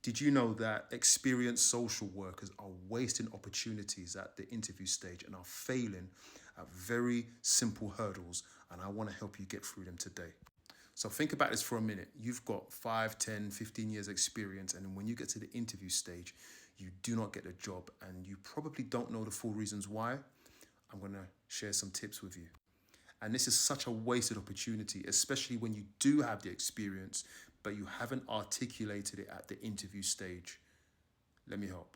Did you know that experienced social workers are wasting opportunities at the interview stage and are failing at very simple hurdles? And I want to help you get through them today. So think about this for a minute. You've got 5, 10, 15 years experience, and when you get to the interview stage, you do not get the job, and you probably don't know the full reasons why. I'm going to share some tips with you. And this is such a wasted opportunity, especially when you do have the experience, but you haven't articulated it at the interview stage. Let me help.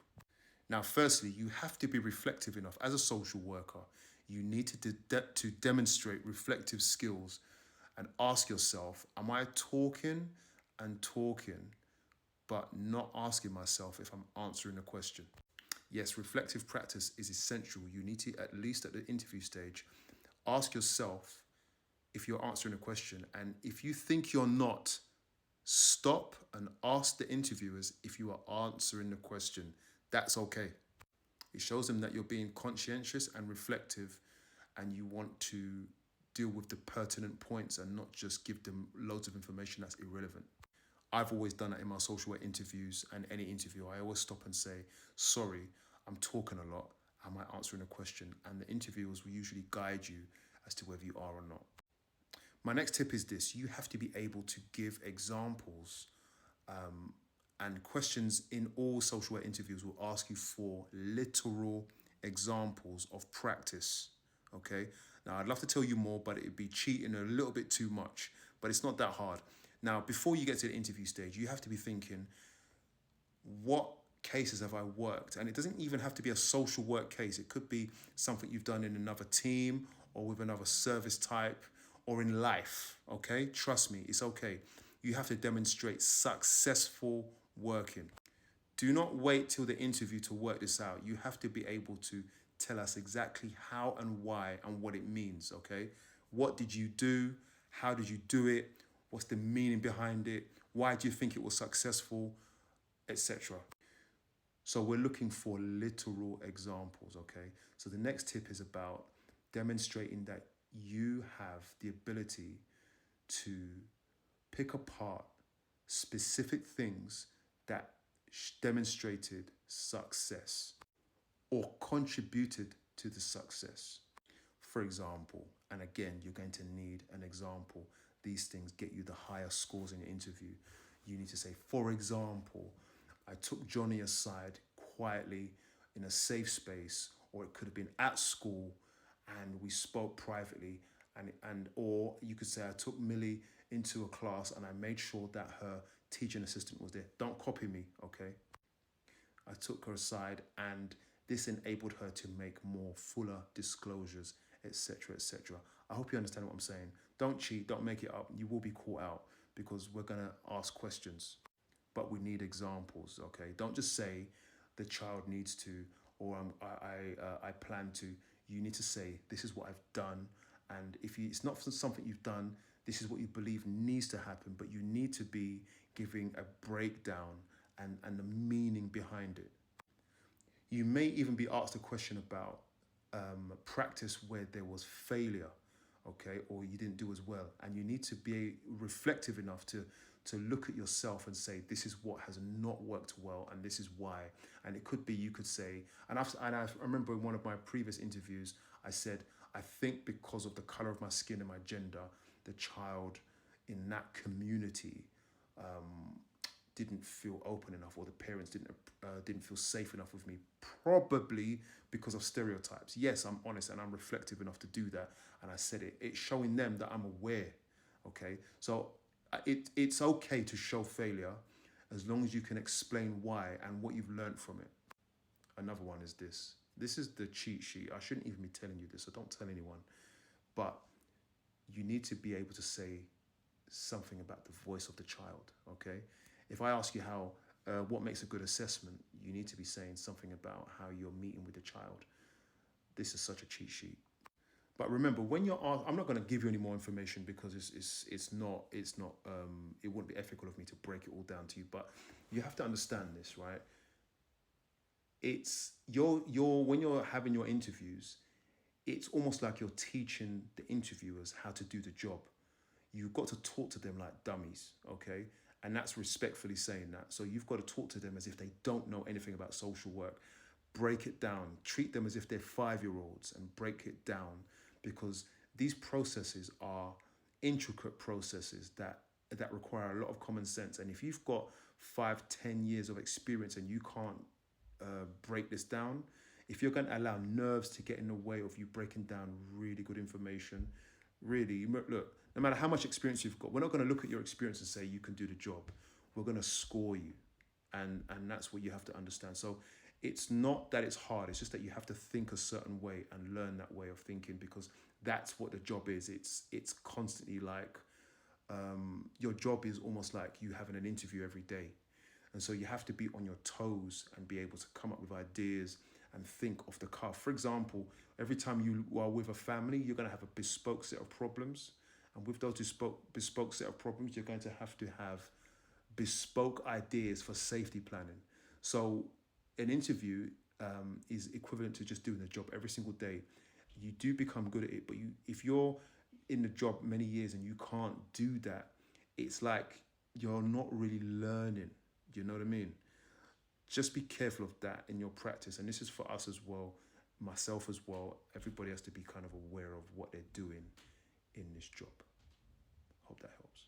Now, firstly, you have to be reflective enough. As a social worker, you need to demonstrate reflective skills and ask yourself, am I talking and talking, but not asking myself if I'm answering a question? Yes, reflective practice is essential. You need to, at least at the interview stage, ask yourself if you're answering a question. And if you think you're not, stop and ask the interviewers if you are answering the question. That's okay. It shows them that you're being conscientious and reflective and you want to deal with the pertinent points and not just give them loads of information that's irrelevant. I've always done that in my social work interviews and any interview. I always stop and say, sorry, I'm talking a lot. Am I answering a question? And the interviewers will usually guide you as to whether you are or not. My next tip is this. You have to be able to give examples, and questions in all social work interviews will ask you for literal examples of practice. Okay. Now, I'd love to tell you more, but it'd be cheating a little bit too much, but it's not that hard. Now, before you get to the interview stage, you have to be thinking, what cases have I worked? And it doesn't even have to be a social work case. It could be something you've done in another team or with another service type or in life. Okay. Trust me, it's okay. You have to demonstrate successful working. Do not wait till the interview to work this out. You have to be able to tell us exactly how and why and what it means, okay? What did you do? How did you do it? What's the meaning behind it? Why do you think it was successful? Etc. So we're looking for literal examples, okay? So the next tip is about demonstrating that you have the ability to pick apart specific things that demonstrated success or contributed to the success. For example, and again, you're going to need an example. These things get you the higher scores in your interview. You need to say, for example, I took Johnny aside quietly in a safe space, or it could have been at school and we spoke privately, and or you could say I took Millie into a class and I made sure that her teaching assistant was there. Don't copy me, okay? I took her aside and this enabled her to make more fuller disclosures, etc., etc. I hope you understand what I'm saying. Don't cheat, don't make it up. You will be caught out because we're going to ask questions, but we need examples, okay? Don't just say the child needs to, or I plan to. You need to say, this is what I've done. And if it's not something you've done, this is what you believe needs to happen, but you need to be giving a breakdown and the meaning behind it. You may even be asked a question about practice where there was failure, okay, or you didn't do as well. And you need to be reflective enough to look at yourself and say, this is what has not worked well and this is why. And it could be, you could say, and I remember in one of my previous interviews, I said, I think because of the color of my skin and my gender, the child in that community didn't feel open enough, or the parents didn't feel safe enough with me, probably because of stereotypes. Yes, I'm honest and I'm reflective enough to do that, and I said it. It's showing them that I'm aware. Okay, so it's okay to show failure as long as you can explain why and what you've learned from it. Another one is this. This is the cheat sheet. I shouldn't even be telling you this, so don't tell anyone. But you need to be able to say something about the voice of the child, okay? If I ask you what makes a good assessment, you need to be saying something about how you're meeting with the child. This is such a cheat sheet. But remember, when you're asked, I'm not going to give you any more information because it's not it wouldn't be ethical of me to break it all down to you. But you have to understand this, right? It's your when you're having your interviews, it's almost like you're teaching the interviewers how to do the job. You've got to talk to them like dummies, okay? And that's respectfully saying that. So you've got to talk to them as if they don't know anything about social work. Break it down. Treat them as if they're 5-year-olds and break it down, because these processes are intricate processes that require a lot of common sense. And if you've got 5-10 years of experience and you can't break this down, if you're going to allow nerves to get in the way of you breaking down really good information, really, look, no matter how much experience you've got, we're not going to look at your experience and say you can do the job. We're going to score you. And that's what you have to understand. So it's not that it's hard, it's just that you have to think a certain way and learn that way of thinking, because that's what the job is. It's constantly like, your job is almost like you having an interview every day. And so you have to be on your toes and be able to come up with ideas and think off the cuff. For example, every time you are with a family, you're going to have a bespoke set of problems. And with those bespoke set of problems, you're going to have bespoke ideas for safety planning. So an interview is equivalent to just doing the job every single day. You do become good at it, but if you're in the job many years and you can't do that, it's like you're not really learning. You know what I mean? Just be careful of that in your practice. And this is for us as well, myself as well. Everybody has to be kind of aware of what they're doing in this job. Hope that helps.